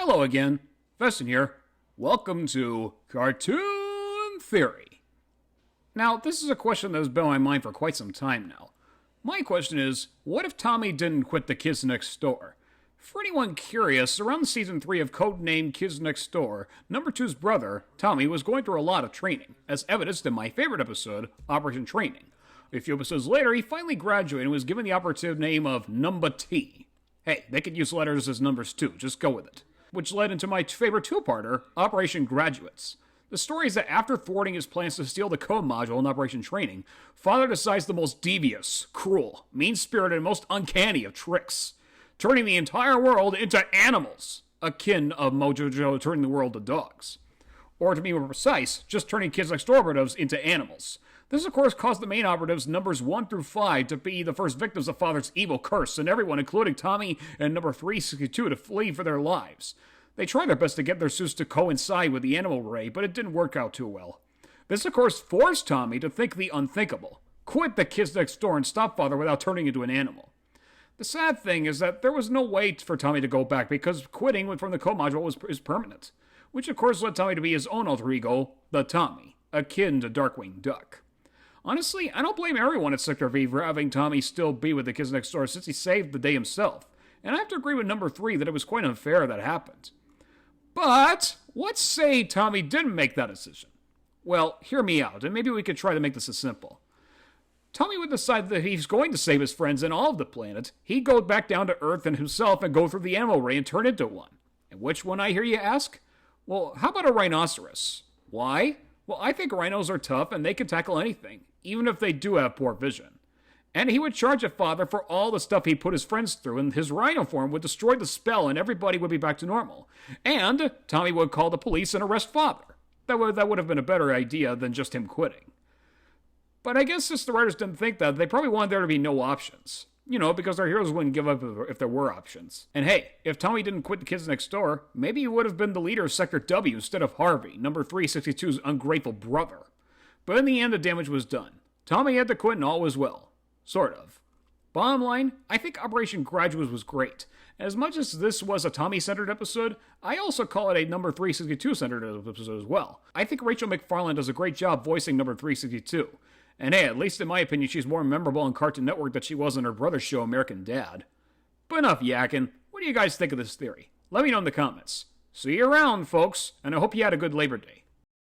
Hello again, Festin here. Welcome to Cartoon Theory. Now, this is a question that has been on my mind for quite some time now. My question is, what if Tommy didn't quit the Kids Next Door? For anyone curious, around season 3 of Codename Kids Next Door, number 2's brother, Tommy, was going through a lot of training, as evidenced in my favorite episode, Operation Training. A few episodes later, he finally graduated and was given the operative name of Number T. Hey, they could use letters as numbers too, just go with it. Which led into my favorite two-parter, Operation Graduates. The story is that after thwarting his plans to steal the code module in Operation Training, Father decides the most devious, cruel, mean-spirited, and most uncanny of tricks, turning the entire world into animals, akin of Mojo Joe turning the world to dogs. Or to be more precise, just turning Kids Next Door operatives into animals. This, of course, caused the main operatives, numbers 1 through 5, to be the first victims of Father's evil curse, and everyone, including Tommy and number 362, to flee for their lives. They tried their best to get their suits to coincide with the animal ray, but it didn't work out too well. This, of course, forced Tommy to think the unthinkable. Quit the Kids Next Door and stop Father without turning into an animal. The sad thing is that there was no way for Tommy to go back, because quitting from the code module is permanent. Which, of course, led Tommy to be his own alter ego, the Tommy, akin to Darkwing Duck. Honestly, I don't blame everyone at Sector V for having Tommy still be with the Kids Next Door since he saved the day himself, and I have to agree with number 3 that it was quite unfair that happened. But, let's say Tommy didn't make that decision. Well, hear me out, and maybe we could try to make this as simple. Tommy would decide that he's going to save his friends and all of the planet. He'd go back down to Earth and himself and go through the animal ray and turn into one. And which one, I hear you ask? Well, how about a rhinoceros? Why? Well, I think rhinos are tough and they can tackle anything, even if they do have poor vision. And he would charge at Father for all the stuff he put his friends through, and his rhino form would destroy the spell and everybody would be back to normal. And Tommy would call the police and arrest Father. That would have been a better idea than just him quitting. But I guess since the writers didn't think that, they probably wanted there to be no options. You know, because our heroes wouldn't give up if there were options. And hey, if Tommy didn't quit the Kids Next Door, maybe he would have been the leader of Sector W instead of Harvey, number 362's ungrateful brother. But in the end, the damage was done. Tommy had to quit and all was well. Sort of. Bottom line, I think Operation Graduates was great. As much as this was a Tommy-centered episode, I also call it a number 362-centered episode as well. I think Rachel McFarlane does a great job voicing number 362. And hey, at least in my opinion, she's more memorable on Cartoon Network than she was on her brother's show, American Dad. But enough yakking. What do you guys think of this theory? Let me know in the comments. See you around, folks, and I hope you had a good Labor Day.